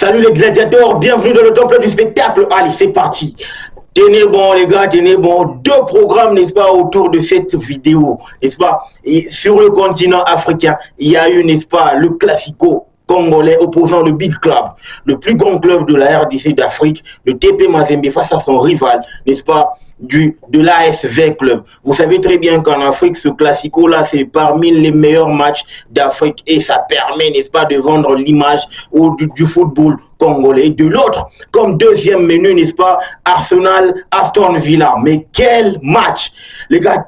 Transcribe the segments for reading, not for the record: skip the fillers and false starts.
Salut les gladiateurs, bienvenue dans le temple du spectacle. Allez, c'est parti. Tenez bon les gars, tenez bon. Deux programmes, n'est-ce pas, autour de cette vidéo, n'est-ce pas. Et sur le continent africain, il y a eu, n'est-ce pas, le classico congolais opposant le Big Club, le plus grand club de la RDC d'Afrique, le TP Mazembe face à son rival, n'est-ce pas, de l'ASV Club. Vous savez très bien qu'en Afrique, ce classico-là, c'est parmi les meilleurs matchs d'Afrique et ça permet, n'est-ce pas, de vendre l'image du football congolais. De l'autre, comme deuxième menu, n'est-ce pas, Arsenal-Aston Villa. Mais quel match! Les gars,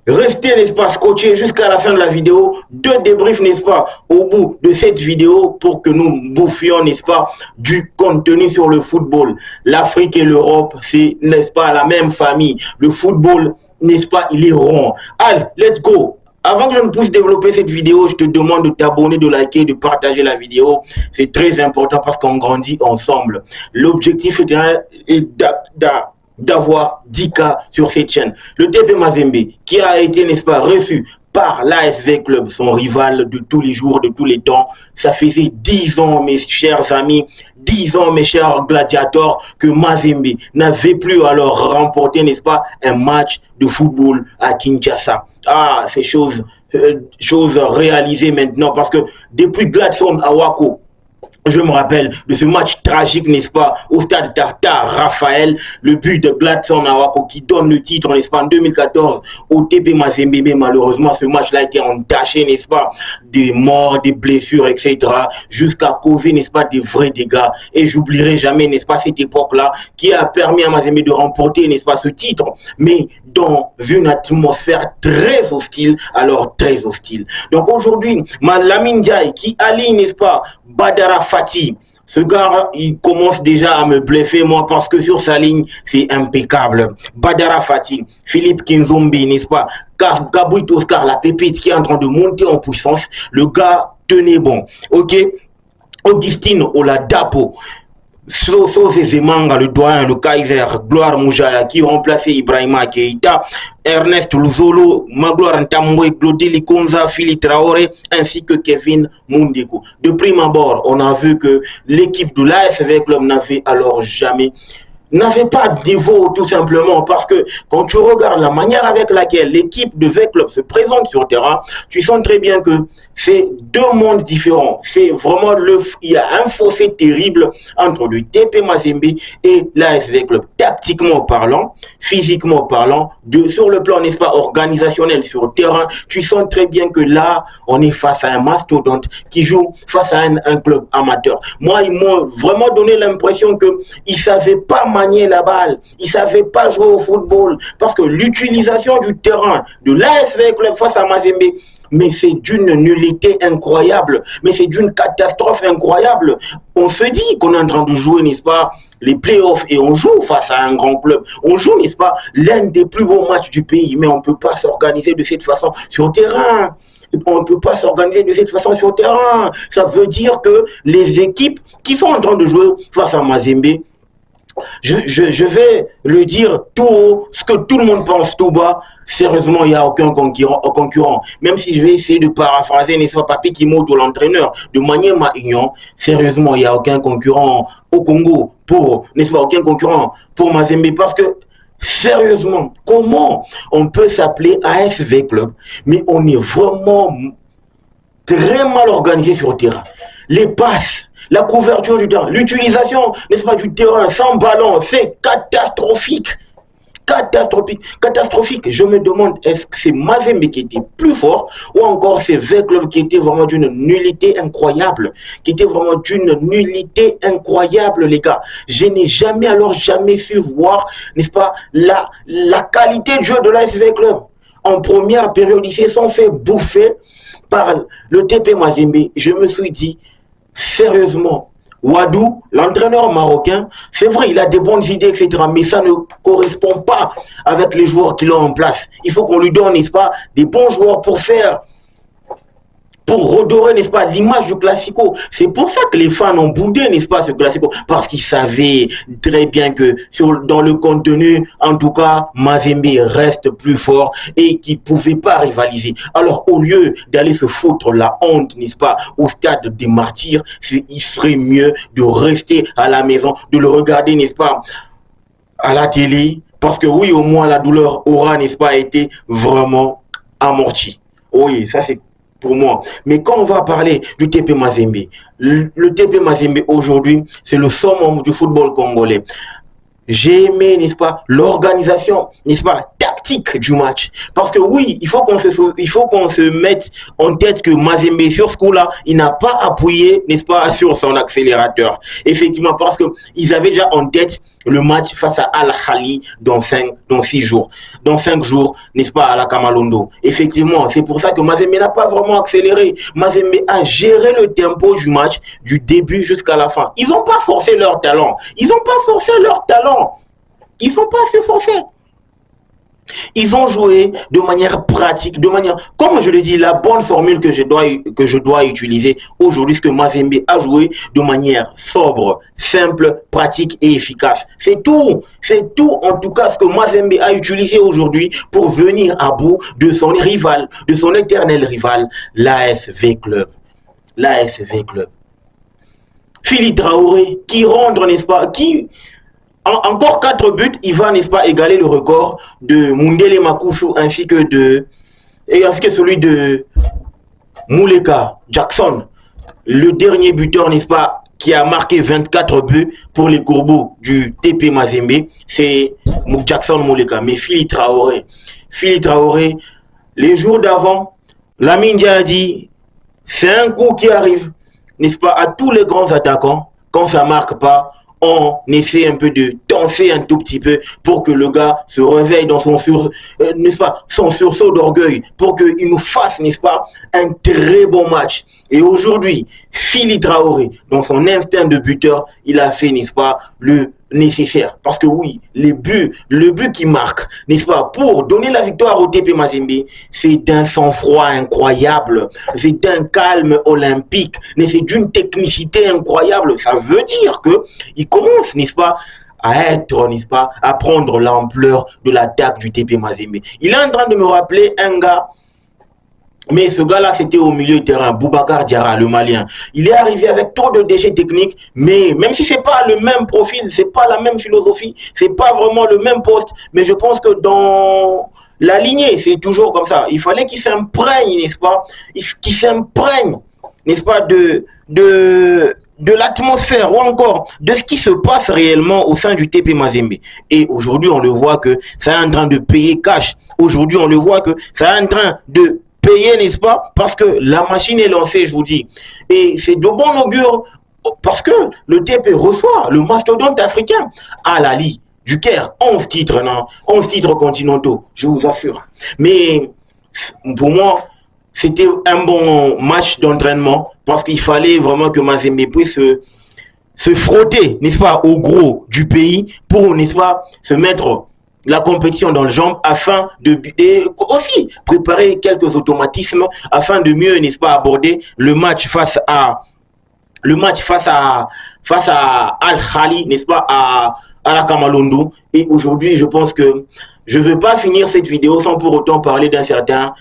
restez, n'est-ce pas, scotchés jusqu'à la fin de la vidéo. Deux débriefs, n'est-ce pas, au bout de cette vidéo pour que nous bouffions, n'est-ce pas, du contenu sur le football. L'Afrique et l'Europe, c'est, n'est-ce pas, la même famille. Le football, n'est-ce pas, il est rond. Allez, let's go. Avant que je ne puisse développer cette vidéo, je te demande de t'abonner, de liker, de partager la vidéo. C'est très important parce qu'on grandit ensemble. L'objectif est d'avoir 10K sur cette chaîne. Le TP Mazembe, qui a été, n'est-ce pas, reçu par l'ASV Club, son rival de tous les jours, de tous les temps. Ça faisait 10 ans, mes chers amis, 10 ans, mes chers gladiateurs, que Mazembe n'avait plus alors remporté, n'est-ce pas, un match de football à Kinshasa. Ah, c'est chose réalisée maintenant parce que depuis Gladson Awako, je me rappelle de ce match tragique, n'est-ce pas, au stade Tata Raphaël, le but de Gladson Awako qui donne le titre, n'est-ce pas, en 2014 au TP Mazembe. Mais malheureusement, ce match-là a été entaché, n'est-ce pas, des morts, des blessures, etc., jusqu'à causer, n'est-ce pas, des vrais dégâts. Et j'oublierai jamais, n'est-ce pas, cette époque-là qui a permis à Mazembe de remporter, n'est-ce pas, ce titre, mais dans une atmosphère très hostile, alors très hostile. Donc aujourd'hui, Lamine Ndiaye qui aligne, n'est-ce pas, Badara Fati. Ce gars, il commence déjà à me bluffer, moi, parce que sur sa ligne, c'est impeccable. Badara Fati, Philippe Kinzombi, n'est-ce pas? Gabouit Oscar, la pépite qui est en train de monter en puissance. Le gars tenait bon. Ok? Augustine Oladapo. Sosé Zemanga, le doyen, le Kaiser, Gloire Moujaya, qui remplaçait Ibrahima Keïta, Ernest Luzolo, Magloire Ntamboy, Glodili Konza, Phili Traoré, ainsi que Kevin Mundeko. De prime abord, on a vu que l'équipe de l'ASV Club n'avait pas de niveau, tout simplement, parce que quand tu regardes la manière avec laquelle l'équipe de V-Club se présente sur le terrain, tu sens très bien que c'est deux mondes différents. C'est vraiment il y a un fossé terrible entre le TP Mazembe et l'ASV Club. Tactiquement parlant, physiquement parlant, sur le plan, n'est-ce pas, organisationnel sur le terrain, tu sens très bien que là, on est face à un mastodonte qui joue face à un club amateur. Moi, ils m'ont vraiment donné l'impression qu'ils ne savaient pas manier la balle, ils ne savaient pas jouer au football, parce que l'utilisation du terrain de l'ASV Club face à Mazembe, mais c'est d'une nullité incroyable, mais c'est d'une catastrophe incroyable. On se dit qu'on est en train de jouer, n'est-ce pas, les playoffs et on joue face à un grand club. On joue, n'est-ce pas, l'un des plus beaux matchs du pays, mais on ne peut pas s'organiser de cette façon sur le terrain. On ne peut pas s'organiser de cette façon sur le terrain. Ça veut dire que les équipes qui sont en train de jouer face à Mazembe, je vais le dire tout haut, ce que tout le monde pense tout bas. Sérieusement, il n'y a aucun concurrent. Même si je vais essayer de paraphraser, n'est-ce pas, Papi Kimoto, l'entraîneur de Maniema Union, sérieusement, il n'y a aucun concurrent au Congo n'est-ce pas, aucun concurrent pour Mazembe, parce que sérieusement, comment on peut s'appeler ASV Club, mais on est vraiment très mal organisé sur le terrain. Les passes, la couverture du terrain, l'utilisation, n'est-ce pas, du terrain sans ballon, c'est catastrophique. Catastrophique. Je me demande, est-ce que c'est Mazembe qui était plus fort ou encore c'est V-Club qui était vraiment d'une nullité incroyable, les gars. Je n'ai jamais su voir, n'est-ce pas, la qualité de jeu de l'ASV Club. En première période, ils se sont fait bouffer par le TP Mazembe. Je me suis dit, sérieusement, Wadou, l'entraîneur marocain, c'est vrai, il a des bonnes idées, etc. Mais ça ne correspond pas avec les joueurs qu'il a en place. Il faut qu'on lui donne, n'est-ce pas, des bons joueurs pour faire pour redorer, n'est-ce pas, l'image du Classico. C'est pour ça que les fans ont boudé, n'est-ce pas, ce Classico, parce qu'ils savaient très bien que dans le contenu, en tout cas, Mazembe reste plus fort et qu'ils ne pouvaient pas rivaliser. Alors, au lieu d'aller se foutre la honte, n'est-ce pas, au stade des martyrs, il serait mieux de rester à la maison, de le regarder, n'est-ce pas, à la télé, parce que oui, au moins, la douleur aura, n'est-ce pas, été vraiment amortie. Oui, ça c'est pour moi. Mais quand on va parler du TP Mazembe, le TP Mazembe aujourd'hui, c'est le summum du football congolais. J'ai aimé, n'est-ce pas, l'organisation, n'est-ce pas, tactique du match. Parce que oui, il faut qu'on se mette en tête que Mazembe, sur ce coup-là, il n'a pas appuyé, n'est-ce pas, sur son accélérateur. Effectivement, parce que ils avaient déjà en tête le match face à Al-Khali dans 6 jours. Dans 5 jours, n'est-ce pas, à la Kamalondo. Effectivement, c'est pour ça que Mazembe n'a pas vraiment accéléré. Mazembe a géré le tempo du match du début jusqu'à la fin. Ils n'ont pas forcé leur talent. Ils n'ont pas forcé leur talent. Ils n'ont pas se forcer. Ils ont joué de manière pratique, de manière, comme je le dis, la bonne formule que je dois utiliser aujourd'hui, ce que Mazembe a joué de manière sobre, simple, pratique et efficace. C'est tout en tout cas ce que Mazembe a utilisé aujourd'hui pour venir à bout de son rival, de son éternel rival, l'ASV Club. L'ASV Club. Philippe Traoré, qui rentre, n'est-ce pas, encore 4 buts, il va, n'est-ce pas, égaler le record de Mundele Makusu ainsi que celui de Muleka Jackson, le dernier buteur, n'est-ce pas, qui a marqué 24 buts pour les Courbous du TP Mazembe, c'est Jackson Muleka. Mais Philippe Traoré, les jours d'avant, Lamine Dia a dit, c'est un coup qui arrive, n'est-ce pas, à tous les grands attaquants, quand ça ne marque pas, on essaie un peu de danser un tout petit peu pour que le gars se réveille dans son sursaut d'orgueil, pour qu'il nous fasse, n'est-ce pas, un très bon match. Et aujourd'hui, Philippe Traoré, dans son instinct de buteur, il a fait, n'est-ce pas, le nécessaire. Parce que oui, le but qui marque, n'est-ce pas, pour donner la victoire au TP Mazembe, c'est d'un sang-froid incroyable, c'est d'un calme olympique, mais c'est d'une technicité incroyable. Ça veut dire que il commence, n'est-ce pas, à être, n'est-ce pas, à prendre l'ampleur de l'attaque du TP Mazembe. Il est en train de me rappeler un gars, mais ce gars-là, c'était au milieu de terrain, Boubacar Diarra, le Malien. Il est arrivé avec trop de déchets techniques, mais même si c'est pas le même profil, c'est pas la même philosophie, c'est pas vraiment le même poste, mais je pense que dans la lignée, c'est toujours comme ça. Il fallait qu'il s'imprègne, n'est-ce pas, qu'il s'imprègne, n'est-ce pas, de l'atmosphère ou encore de ce qui se passe réellement au sein du TP Mazembe. Et aujourd'hui, on le voit que ça est en train de payer cash. Aujourd'hui, on le voit que ça est en train de payer, n'est-ce pas? Parce que la machine est lancée, je vous dis. Et c'est de bon augure parce que le TP reçoit le mastodonte africain à l'Ali du Caire. 11 titres, non? 11 titres continentaux, je vous assure. Mais pour moi, c'était un bon match d'entraînement parce qu'il fallait vraiment que Mazembe puisse se frotter, n'est-ce pas, au gros du pays pour, n'est-ce pas, se mettre la compétition dans le jambes afin de aussi préparer quelques automatismes afin de mieux, n'est-ce pas, aborder le match face à Al-Khali, n'est-ce pas, à la Kamalondo. Et aujourd'hui, je pense que je ne veux pas finir cette vidéo sans pour autant parler d'un certain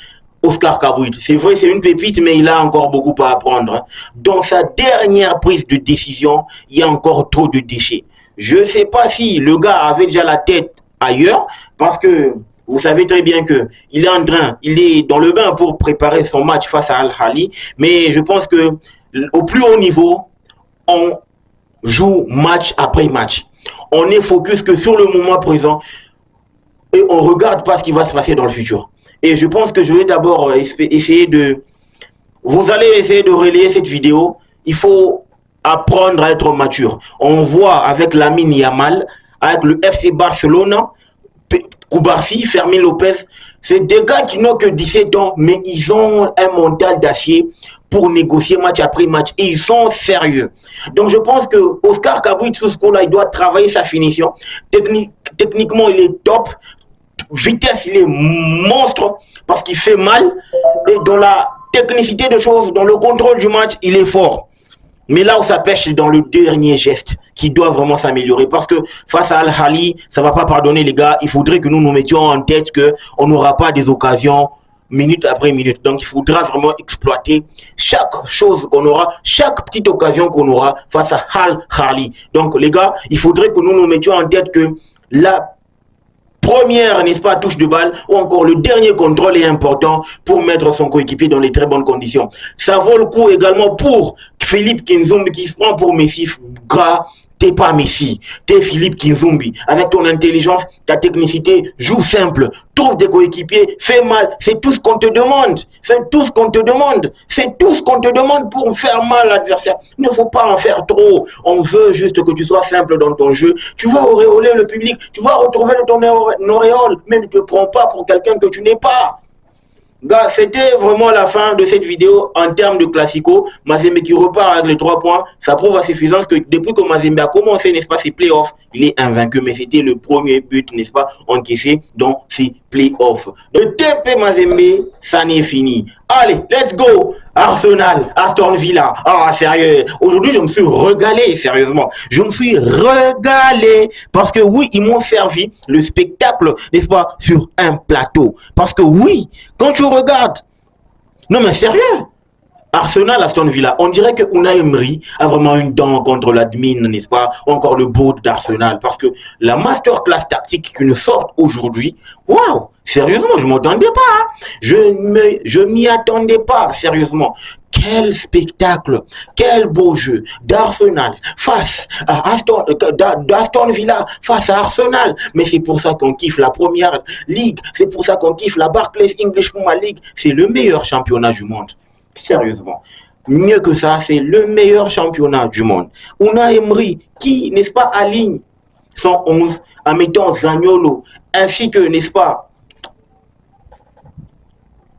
Oscar Kabouit. C'est vrai, c'est une pépite, mais il a encore beaucoup à apprendre. Dans sa dernière prise de décision, il y a encore trop de déchets. Je ne sais pas si le gars avait déjà la tête ailleurs, parce que vous savez très bien que il est dans le bain pour préparer son match face à Al-Khali, mais je pense que au plus haut niveau, on joue match après match. On est focus que sur le moment présent et on regarde pas ce qui va se passer dans le futur. Et je pense que je vais d'abord essayer de... Vous allez essayer de relayer cette vidéo. Il faut apprendre à être mature. On voit avec Lamine Yamal, avec le FC Barcelone, Koubarsi, Fermin Lopez, c'est des gars qui n'ont que 17 ans, mais ils ont un mental d'acier pour négocier match après match. Et ils sont sérieux. Donc je pense que Oscar Kabouit, sous ce coup-là, il doit travailler sa finition. Techniquement, il est top. Vitesse, il est monstre parce qu'il fait mal. Et dans la technicité de choses, dans le contrôle du match, il est fort. Mais là où ça pêche, c'est dans le dernier geste qui doit vraiment s'améliorer. Parce que face à Al-Ahly, ça va pas pardonner les gars. Il faudrait que nous nous mettions en tête qu'on n'aura pas des occasions minute après minute. Donc il faudra vraiment exploiter chaque chose qu'on aura, chaque petite occasion qu'on aura face à Al-Ahly. Donc les gars, il faudrait que nous nous mettions en tête que la première, n'est-ce pas, touche de balle ou encore le dernier contrôle est important pour mettre son coéquipier dans les très bonnes conditions. Ça vaut le coup également pour Philippe Kinzombie qui se prend pour Messi. Gras, t'es pas Messi, t'es Philippe Kinzombie. Avec ton intelligence, ta technicité, joue simple, trouve des coéquipiers, fais mal. C'est tout ce qu'on te demande. C'est tout ce qu'on te demande. C'est tout ce qu'on te demande pour faire mal à l'adversaire. Il ne faut pas en faire trop. On veut juste que tu sois simple dans ton jeu. Tu vas auréoler le public. Tu vas retrouver ton auréole. Mais ne te prends pas pour quelqu'un que tu n'es pas. Gars, c'était vraiment la fin de cette vidéo en termes de classico. Mazembe qui repart avec les 3 points, ça prouve à suffisance que depuis que Mazembe a commencé, n'est-ce pas, ses playoffs, il est invaincu. Mais c'était le premier but, n'est-ce pas, encaissé dans ses playoffs. Le TP Mazembe, ça n'est fini. Allez, let's go! Arsenal, Aston Villa. Ah, sérieux. Aujourd'hui, je me suis régalé, sérieusement. Je me suis régalé. Parce que oui, ils m'ont servi le spectacle, n'est-ce pas, sur un plateau. Parce que oui, quand tu regardes, non mais sérieux, Arsenal, Aston Villa, on dirait que Unai Emery a vraiment une dent contre l'admin, n'est-ce pas, ou encore le board d'Arsenal, parce que la masterclass tactique qui nous sort aujourd'hui, waouh, sérieusement, je m'attendais pas, hein. Je m'y attendais pas, sérieusement. Quel spectacle, quel beau jeu d'Arsenal face à d'Aston Villa face à Arsenal. Mais c'est pour ça qu'on kiffe la première ligue, c'est pour ça qu'on kiffe la Barclays English Premier League. C'est le meilleur championnat du monde. Sérieusement. Mieux que ça, c'est le meilleur championnat du monde. Unai Emery, qui, n'est-ce pas, aligne 111 en mettant Zaniolo, ainsi que, n'est-ce pas,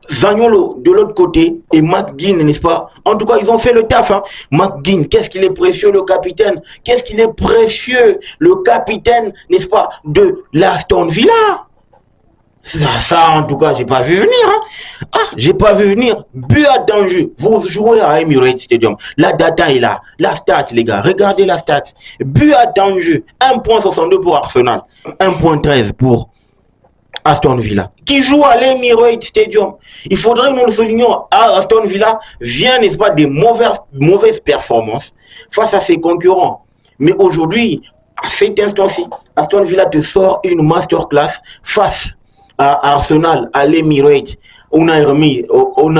Zaniolo de l'autre côté et McGinn, n'est-ce pas? En tout cas, ils ont fait le taf. Hein. McGinn, qu'est-ce qu'il est précieux, le capitaine? Qu'est-ce qu'il est précieux, le capitaine, n'est-ce pas, de l'Aston Villa? Ça, en tout cas, j'ai pas vu venir. Hein. Ah, j'ai pas vu venir. But à danger. Vous jouez à Emirates Stadium. La data est là. La stat, les gars. Regardez la stat. But à danger. 1.62 pour Arsenal. 1.13 pour Aston Villa. Qui joue à l'Emirates Stadium. Il faudrait que nous le soulignions. Aston Villa vient, n'est-ce pas, des mauvaises performances face à ses concurrents. Mais aujourd'hui, à cet instant-ci, Aston Villa te sort une masterclass face à Arsenal, à l'Emirates. On a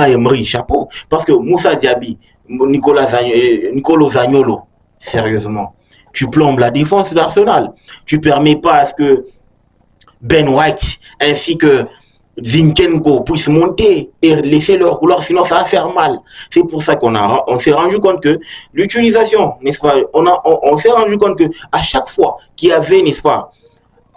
Emery, chapeau. Parce que Moussa Diaby, Nicolo Zaniolo, sérieusement, tu plombes la défense d'Arsenal. Tu permets pas à ce que Ben White ainsi que Zinchenko puissent monter et laisser leur couleur, sinon ça va faire mal. C'est pour ça on s'est rendu compte que l'utilisation, n'est-ce pas, on s'est rendu compte que à chaque fois qu'il y avait, n'est-ce pas,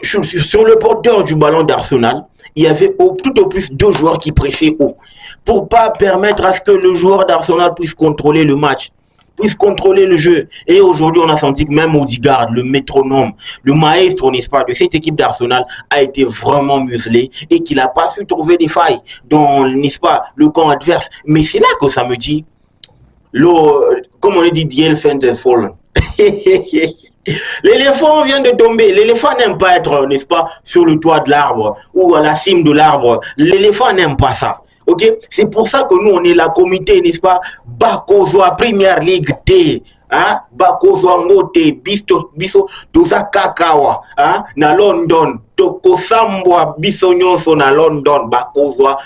sur le porteur du ballon d'Arsenal, il y avait tout au plus 2 joueurs qui pressaient haut pour pas permettre à ce que le joueur d'Arsenal puisse contrôler le match, puisse contrôler le jeu. Et aujourd'hui, on a senti que même Odegaard, le métronome, le maestro, n'est-ce pas, de cette équipe d'Arsenal a été vraiment muselé et qu'il n'a pas su trouver des failles dans, n'est-ce pas, le camp adverse. Mais c'est là que ça me dit, comme on dit, the elephant has fallen. L'éléphant vient de tomber. L'éléphant n'aime pas être, n'est-ce pas, sur le toit de l'arbre ou à la cime de l'arbre. L'éléphant n'aime pas ça. Ok? C'est pour ça que nous, on est la comité, n'est-ce pas, Bakozwa Premier League T. Hein? Bakozwa Ngote, biso, toza kakawa, hein? Na London, tokosambwa biso nyonso na London, Bakozwa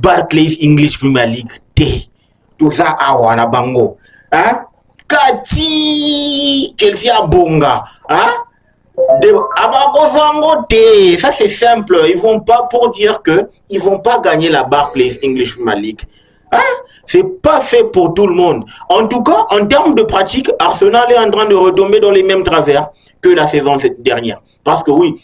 Barclays English Premier League T. Toza awa na bango. Hein? Kati Chelsea a bonga, hein? Ça c'est simple, ils vont pas, pour dire que ils vont pas gagner la Barclays English Premier League. Hein? C'est pas fait pour tout le monde. En tout cas, en termes de pratique, Arsenal est en train de retomber dans les mêmes travers que la saison dernière. Parce que oui,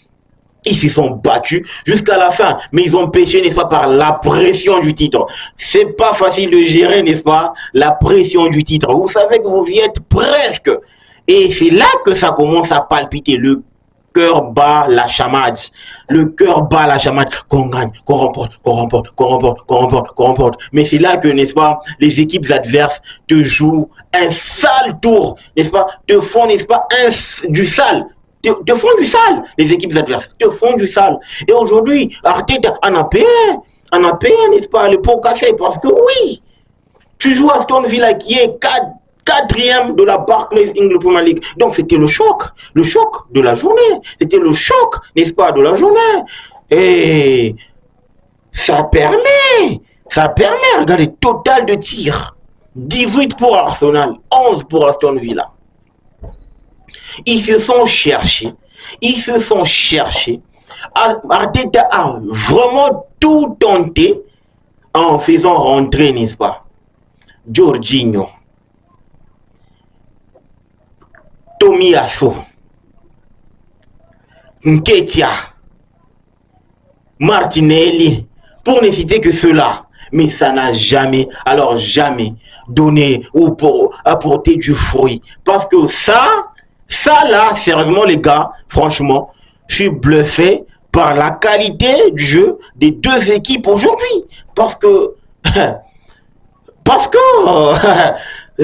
ils s'y sont battus jusqu'à la fin, mais ils ont péché, n'est-ce pas, par la pression du titre. C'est pas facile de gérer, n'est-ce pas, la pression du titre. Vous savez que vous y êtes presque. Et c'est là que ça commence à palpiter. Le cœur bat la chamade. Le cœur bat la chamade. Qu'on gagne, qu'on remporte, qu'on remporte, qu'on remporte, qu'on remporte, qu'on remporte. Mais c'est là que, n'est-ce pas, les équipes adverses te jouent un sale tour, n'est-ce pas, te font, n'est-ce pas, du sale. Te font du sale, les équipes adverses, te font du sale. Et aujourd'hui, Arteta en a payé, n'est-ce pas, le pot cassé, parce que oui, tu joues à Aston Villa qui est quatrième de la Barclays English Premier League. Donc c'était le choc de la journée. C'était le choc, n'est-ce pas, de la journée. Et ça permet, regardez, total de tirs. 18 pour Arsenal, 11 pour Aston Villa. Ils se sont cherchés. Arteta a vraiment tout tenté en faisant rentrer, n'est-ce pas, Jorginho, Tomiyasu, Nketiah, Martinelli, pour ne citer que ceux-là. Mais ça n'a jamais donné ou apporté du fruit. Parce que ça là, sérieusement les gars, franchement, je suis bluffé par la qualité du jeu des deux équipes aujourd'hui. Parce que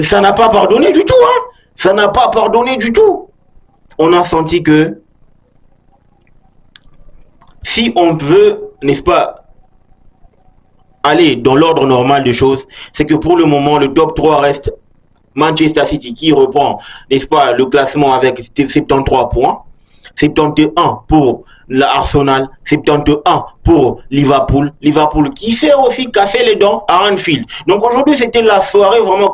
ça n'a pas pardonné du tout, hein. Ça n'a pas pardonné du tout. On a senti que si on veut, n'est-ce pas, aller dans l'ordre normal des choses, c'est que pour le moment, le top 3 reste Manchester City qui reprend, n'est-ce pas, le classement avec 73 points. 71 pour l'Arsenal, 71 pour Liverpool qui s'est aussi cassé les dents à Anfield. Donc aujourd'hui c'était la soirée vraiment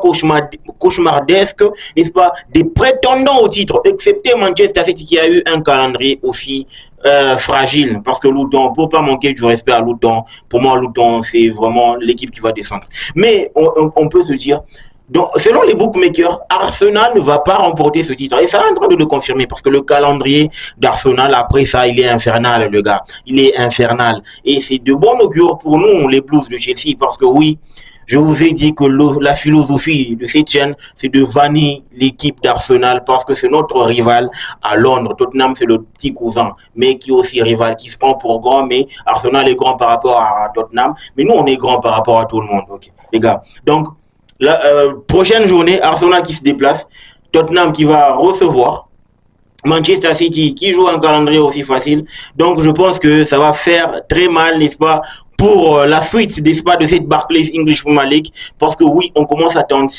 cauchemardesque, n'est-ce pas, des prétendants au titre, excepté Manchester City qui a eu un calendrier aussi fragile, parce que Luton, pour pas manquer du respect à Luton, pour moi Luton c'est vraiment l'équipe qui va descendre. Mais on peut se dire, donc, selon les bookmakers, Arsenal ne va pas remporter ce titre. Et ça est en train de le confirmer parce que le calendrier d'Arsenal, après ça, il est infernal, le gars. Il est infernal. Et c'est de bon augure pour nous, les Blues de Chelsea, parce que oui, je vous ai dit que la philosophie de cette chaîne, c'est de vanner l'équipe d'Arsenal parce que c'est notre rival à Londres. Tottenham, c'est le petit cousin, mais qui est aussi rival, qui se prend pour grand, mais Arsenal est grand par rapport à Tottenham. Mais nous, on est grand par rapport à tout le monde, ok, les gars. Donc, la prochaine journée, Arsenal qui se déplace, Tottenham qui va recevoir, Manchester City qui joue un calendrier aussi facile. Donc je pense que ça va faire très mal, n'est-ce pas, pour la suite, n'est-ce pas, de cette Barclays English Premier League, parce que oui, on commence à tendre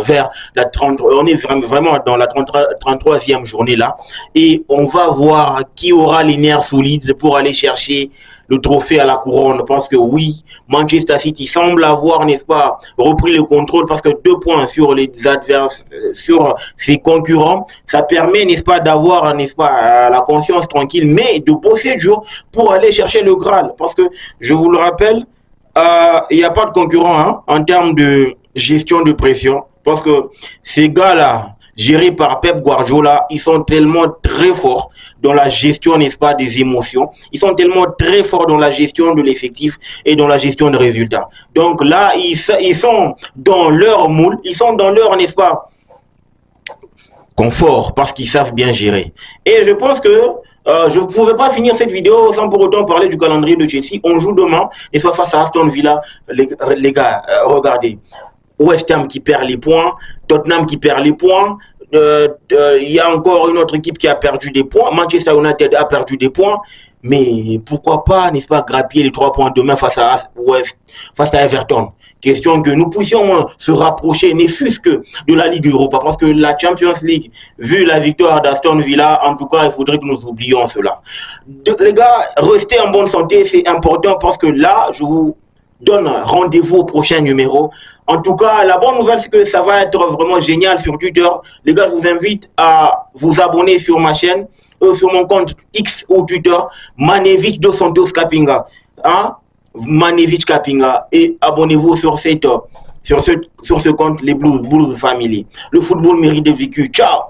vers la 30, on est vraiment dans la 33e journée là, et on va voir qui aura les nerfs solides pour aller chercher le trophée à la couronne, parce que oui, Manchester City semble avoir, n'est-ce pas, repris le contrôle, parce que 2 points sur les adverses, sur ses concurrents, ça permet, n'est-ce pas, d'avoir, n'est-ce pas, la conscience tranquille, mais de bosser dur pour aller chercher le Graal, parce que, je vous le rappelle, il n'y a pas de concurrent, hein, en termes de gestion de pression, parce que ces gars-là, gérés par Pep Guardiola, ils sont tellement très forts dans la gestion, n'est-ce pas, des émotions. Ils sont tellement très forts dans la gestion de l'effectif et dans la gestion de résultats. Donc là, ils sont dans leur moule, ils sont dans leur, n'est-ce pas, confort, parce qu'ils savent bien gérer. Et je pense que je ne pouvais pas finir cette vidéo sans pour autant parler du calendrier de Chelsea. On joue demain, n'est-ce pas, face à Aston Villa. Les gars, regardez. West Ham qui perd les points, Tottenham qui perd les points, il y a encore une autre équipe qui a perdu des points, Manchester United a perdu des points, mais pourquoi pas, n'est-ce pas, grappiller les 3 points demain face à Everton. Question que nous puissions se rapprocher, ne fût-ce que de la Ligue Europa, parce que la Champions League, vu la victoire d'Aston Villa, en tout cas, il faudrait que nous oublions cela. Les gars, restez en bonne santé, c'est important, parce que là, je vous donne rendez-vous au prochain numéro. En tout cas, la bonne nouvelle, c'est que ça va être vraiment génial sur Twitter. Les gars, je vous invite à vous abonner sur ma chaîne, sur mon compte X ou Twitter, Manevich dos Santos Capinga. Hein? Manevich Capinga. Et abonnez-vous sur ce compte, les Blues Family. Le football mérite de vécu. Ciao!